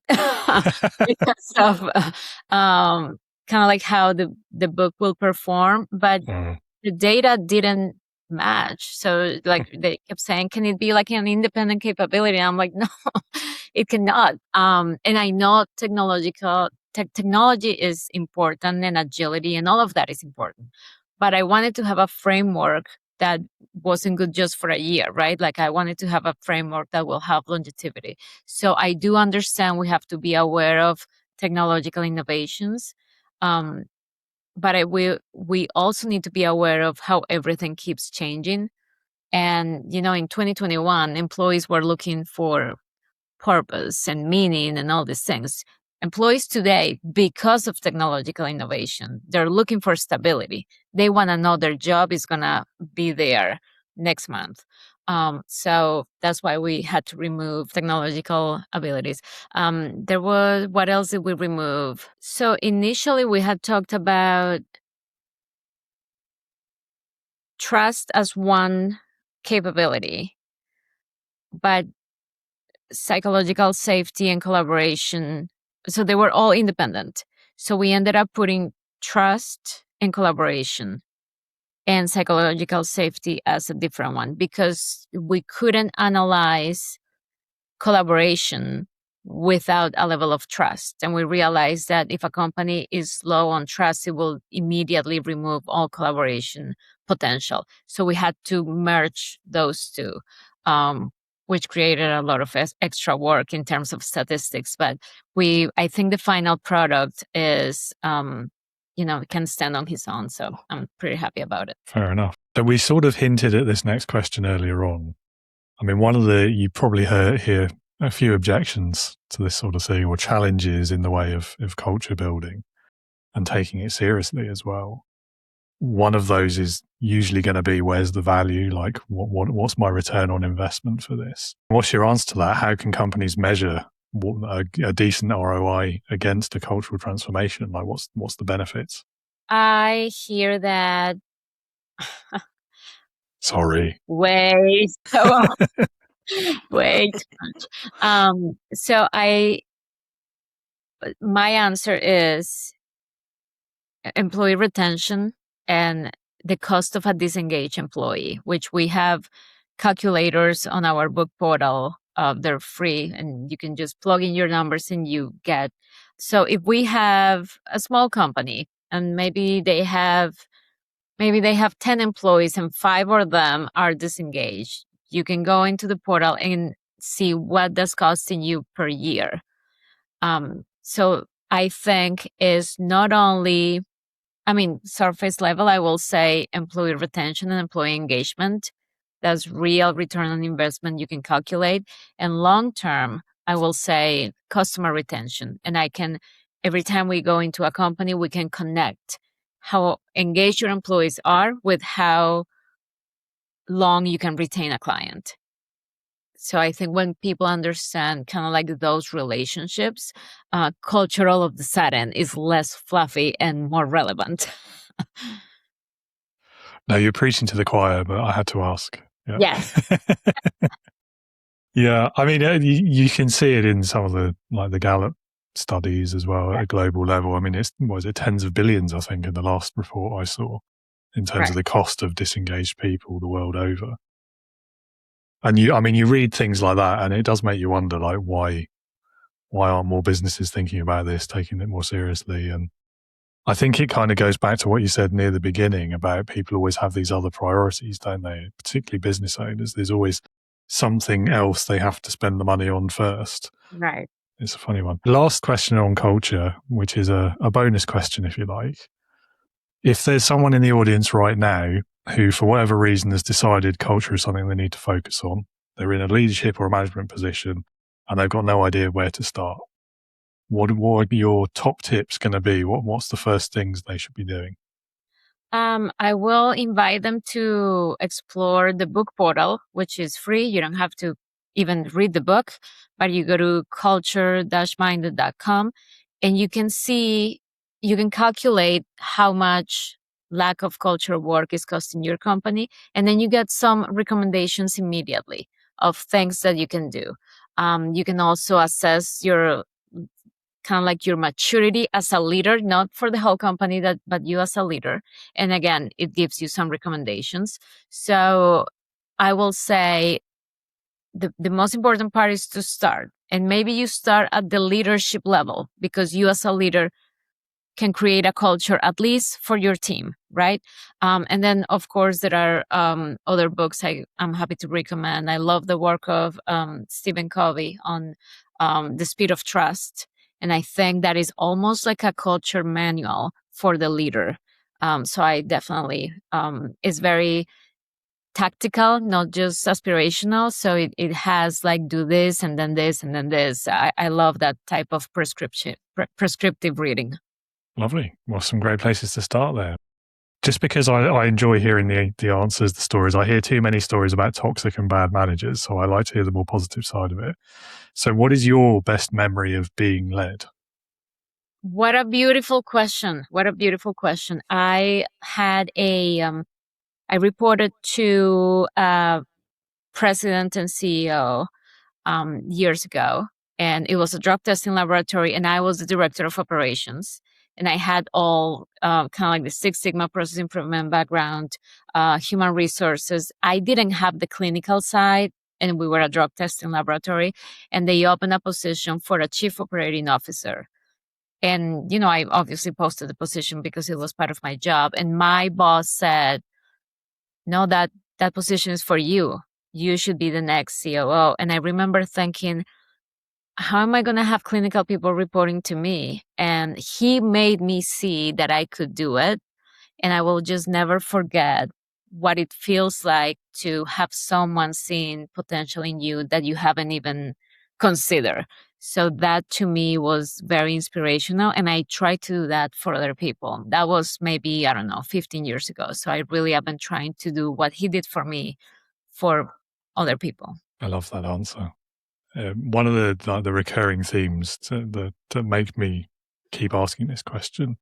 [SPEAKER 1] of kind of like how the book will perform. But the data didn't match. So like they kept saying, can it be like an independent capability? And I'm like, no, it cannot. And I know technology is important and agility and all of that is important. But I wanted to have a framework that wasn't good just for a year, right? Like I wanted to have a framework that will have longevity. So I do understand we have to be aware of technological innovations. But we also need to be aware of how everything keeps changing. And, in 2021, employees were looking for purpose and meaning and all these things. Employees today, because of technological innovation, they're looking for stability. They want to know their job is going to be there next month. So that's why we had to remove technological abilities. What else did we remove? So initially we had talked about trust as one capability, but psychological safety and collaboration, so they were all independent. So we ended up putting trust and collaboration and psychological safety as a different one, because we couldn't analyze collaboration without a level of trust. And we realized that if a company is low on trust, it will immediately remove all collaboration potential. So we had to merge those two, which created a lot of extra work in terms of statistics. But I think the final product is, can stand on his own. So I'm pretty happy about it.
[SPEAKER 2] Fair enough. So we sort of hinted at this next question earlier on. I mean, you probably hear a few objections to this sort of thing, or challenges in the way of culture building and taking it seriously as well. One of those is usually going to be, where's the value? Like, what's my return on investment for this? What's your answer to that? How can companies measure a decent ROI against a cultural transformation? Like, what's the benefits?
[SPEAKER 1] I hear that.
[SPEAKER 2] Sorry.
[SPEAKER 1] Way too much. So my answer is employee retention and the cost of a disengaged employee, which we have calculators on our book portal. They're free and you can just plug in your numbers and you get. So if we have a small company and maybe they have 10 employees and 5 of them are disengaged, you can go into the portal and see what that's costing you per year. So I think is not only, surface level, I will say employee retention and employee engagement. That's real return on investment you can calculate. And long term, I will say customer retention. And every time we go into a company, we can connect how engaged your employees are with how long you can retain a client. So I think when people understand kind of like those relationships, culture all of the sudden is less fluffy and more relevant.
[SPEAKER 2] No, you're preaching to the choir, but I had to ask. Yeah.
[SPEAKER 1] Yes.
[SPEAKER 2] Yeah, I mean, you can see it in some of the Gallup studies as well at a global level. I mean, it tens of billions, I think, in the last report I saw, in terms of the cost of disengaged people the world over. And you read things like that, and it does make you wonder, like, why aren't more businesses thinking about this, taking it more seriously? And I think it kind of goes back to what you said near the beginning about people always have these other priorities, don't they? Particularly business owners. There's always something else they have to spend the money on first.
[SPEAKER 1] Right.
[SPEAKER 2] It's a funny one. Last question on culture, which is a bonus question, if you like. If there's someone in the audience right now who, for whatever reason, has decided culture is something they need to focus on, they're in a leadership or a management position, and they've got no idea where to start, what are your top tips going to be? What's the first things they should be doing?
[SPEAKER 1] I will invite them to explore the book portal, which is free. You don't have to even read the book, but you go to culture-minded.com and you can calculate how much lack of cultural work is costing your company. And then you get some recommendations immediately of things that you can do. You can also assess your kind of like your maturity as a leader, not for the whole company, but you as a leader. And again, it gives you some recommendations. So I will say the most important part is to start. And maybe you start at the leadership level, because you as a leader can create a culture, at least for your team, right? And then, of course, there are other books I'm happy to recommend. I love the work of Stephen Covey on the speed of trust. And I think that is almost like a culture manual for the leader. So I definitely, it's very tactical, not just aspirational. So it has like, do this and then this and then this. I love that type of prescriptive reading.
[SPEAKER 2] Lovely. Well, some great places to start there. just because I enjoy hearing the answers, the stories. I hear too many stories about toxic and bad managers, so I like to hear the more positive side of it. So what is your best memory of being led?
[SPEAKER 1] What a beautiful question. What a beautiful question. I had I reported to president and CEO years ago, and it was a drug testing laboratory, and I was the director of operations. And I had all kind of like the Six Sigma process improvement background, human resources. I didn't have the clinical side, and we were a drug testing laboratory, and they opened a position for a chief operating officer. And, I obviously posted the position because it was part of my job. And my boss said, no, that position is for you. You should be the next COO. And I remember thinking, how am I going to have clinical people reporting to me? And he made me see that I could do it. And I will just never forget what it feels like to have someone seeing potential in you that you haven't even considered. So that to me was very inspirational. And I try to do that for other people. That was maybe, 15 years ago. So I really have been trying to do what he did for me for other people.
[SPEAKER 2] I love that answer. One of the recurring themes to make me keep asking this question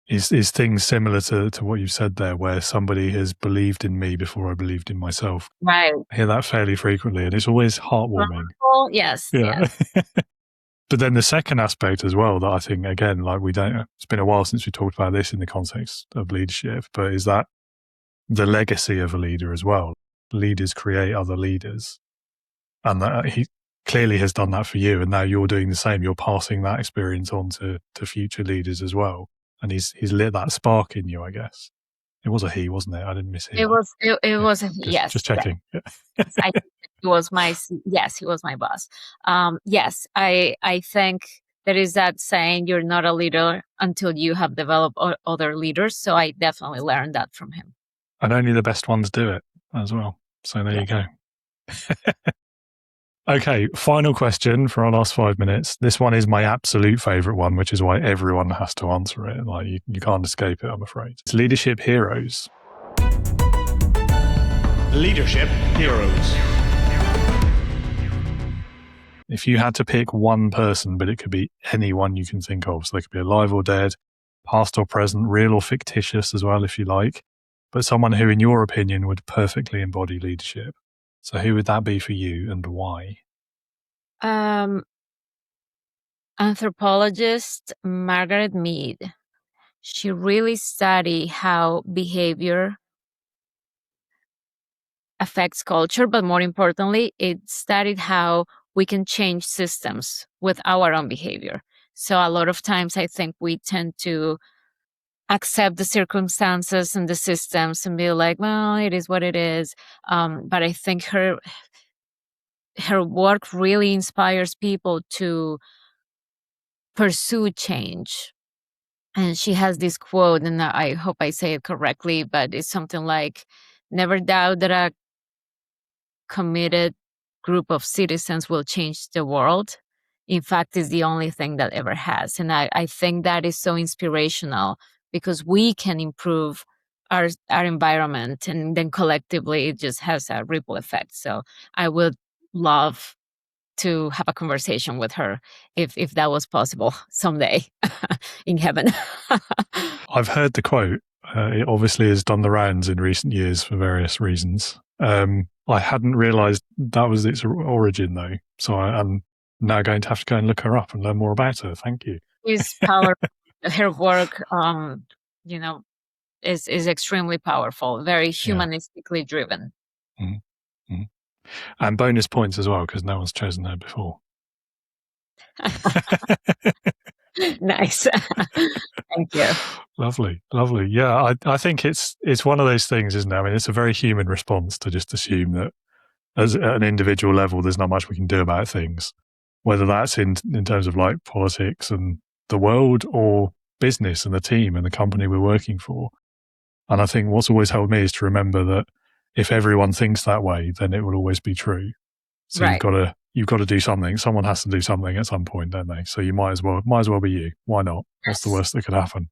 [SPEAKER 2] is things similar to what you said there, where somebody has believed in me before I believed in myself.
[SPEAKER 1] Right.
[SPEAKER 2] I hear that fairly frequently, and it's always heartwarming.
[SPEAKER 1] Yes.
[SPEAKER 2] Yeah. Yes. But then the second aspect as well that I think, again, like it's been a while since we talked about this in the context of leadership, but is that the legacy of a leader as well. Leaders create other leaders. And that he clearly has done that for you. And now you're doing the same. You're passing that experience on to future leaders as well. And he's lit that spark in you, I guess. It was a he, wasn't it? I didn't miss
[SPEAKER 1] it. It was a he, yes.
[SPEAKER 2] Just checking.
[SPEAKER 1] Yeah. He was he was my boss. Yes, I think there is that saying, you're not a leader until you have developed other leaders. So I definitely learned that from him.
[SPEAKER 2] And only the best ones do it as well. So there you go. Okay, final question for our last 5 minutes. This one is my absolute favorite one, which is why everyone has to answer it. Like you can't escape it, I'm afraid. It's leadership heroes.
[SPEAKER 3] Leadership heroes.
[SPEAKER 2] If you had to pick one person, but it could be anyone you can think of, so they could be alive or dead, past or present, real or fictitious as well, if you like, but someone who, in your opinion, would perfectly embody leadership. So who would that be for you and why?
[SPEAKER 1] Anthropologist Margaret Mead. She really studied how behavior affects culture, but more importantly, it studied how we can change systems with our own behavior. So a lot of times I think we tend to accept the circumstances and the systems and be like, well, it is what it is. But I think her work really inspires people to pursue change. And she has this quote, and I hope I say it correctly, but it's something like, never doubt that a committed group of citizens will change the world. In fact, it's the only thing that ever has. And I think that is so inspirational, because we can improve our environment, and then collectively it just has a ripple effect. So I would love to have a conversation with her if that was possible someday in heaven.
[SPEAKER 2] I've heard the quote. It obviously has done the rounds in recent years for various reasons. I hadn't realized that was its origin though. So I'm now going to have to go and look her up and learn more about her. Thank you.
[SPEAKER 1] It's powerful. Her work, is extremely powerful, very humanistically driven.
[SPEAKER 2] Mm-hmm. Mm-hmm. And bonus points as well, because no one's chosen her before.
[SPEAKER 1] Nice. Thank you.
[SPEAKER 2] Lovely. Yeah, I think it's one of those things, isn't it? I mean, it's a very human response to just assume that at an individual level, there's not much we can do about things, whether that's in terms of like politics and the world, or business and the team and the company we're working for. And I think what's always helped me is to remember that if everyone thinks that way, then it will always be true. So
[SPEAKER 1] right.
[SPEAKER 2] You've got to do something. Someone has to do something at some point, don't they? So you might as well be you. Why not? What's the worst that could happen?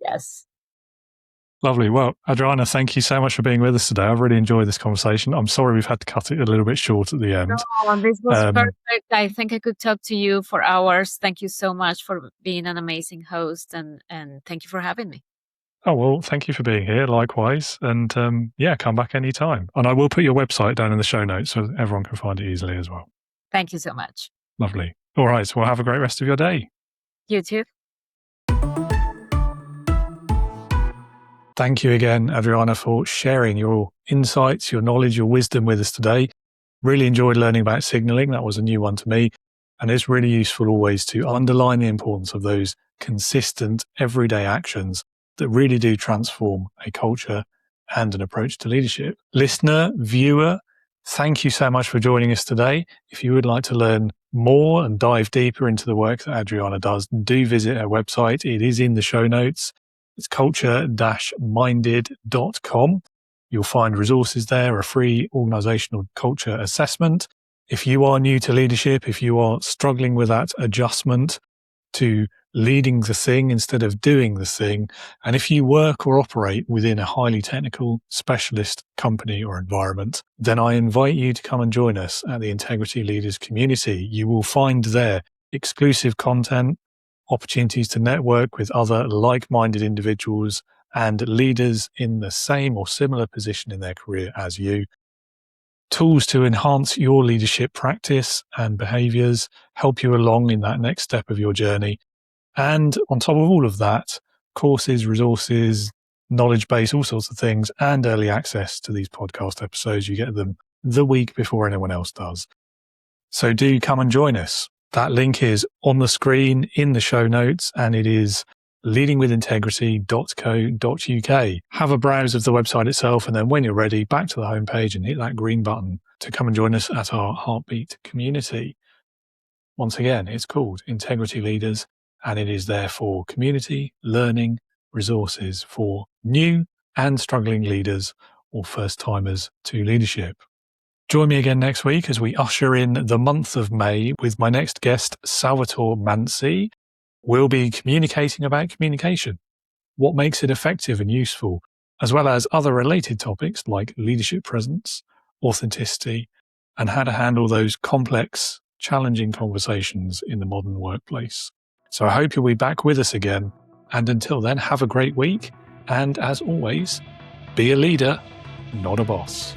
[SPEAKER 1] Yes.
[SPEAKER 2] Lovely. Well, Adriana, thank you so much for being with us today. I've really enjoyed this conversation. I'm sorry we've had to cut it a little bit short at the end.
[SPEAKER 1] No, this was perfect. I think I could talk to you for hours. Thank you so much for being an amazing host, and thank you for having me.
[SPEAKER 2] Oh, well, thank you for being here. Likewise. And come back anytime. And I will put your website down in the show notes so everyone can find it easily as well.
[SPEAKER 1] Thank you so much.
[SPEAKER 2] Lovely. All right. Well, have a great rest of your day.
[SPEAKER 1] You too.
[SPEAKER 2] Thank you again, Adriana, for sharing your insights, your knowledge, your wisdom with us today. Really enjoyed learning about signaling. That was a new one to me. And it's really useful always to underline the importance of those consistent everyday actions that really do transform a culture and an approach to leadership. Listener, viewer, thank you so much for joining us today. If you would like to learn more and dive deeper into the work that Adriana does, do visit her website. It is in the show notes. It's culture-minded.com. You'll find resources there, a free organizational culture assessment. If you are new to leadership, if you are struggling with that adjustment to leading the thing instead of doing the thing, and if you work or operate within a highly technical specialist company or environment, then I invite you to come and join us at the Integrity Leaders community. You will find there exclusive content, opportunities to network with other like-minded individuals and leaders in the same or similar position in their career as you. Tools to enhance your leadership practice and behaviors, help you along in that next step of your journey. And on top of all of that, courses, resources, knowledge base, all sorts of things, and early access to these podcast episodes. You get them the week before anyone else does. So do come and join us. That link is on the screen in the show notes, and it is leadingwithintegrity.co.uk. Have a browse of the website itself, and then when you're ready, back to the homepage and hit that green button to come and join us at our Heartbeat community. Once again, it's called Integrity Leaders, and it is there for community, learning, resources for new and struggling leaders or first-timers to leadership. Join me again next week as we usher in the month of May with my next guest, Salvatore Manzi. We'll be communicating about communication, what makes it effective and useful, as well as other related topics like leadership presence, authenticity, and how to handle those complex, challenging conversations in the modern workplace. So I hope you'll be back with us again. And until then, have a great week. And as always, be a leader, not a boss.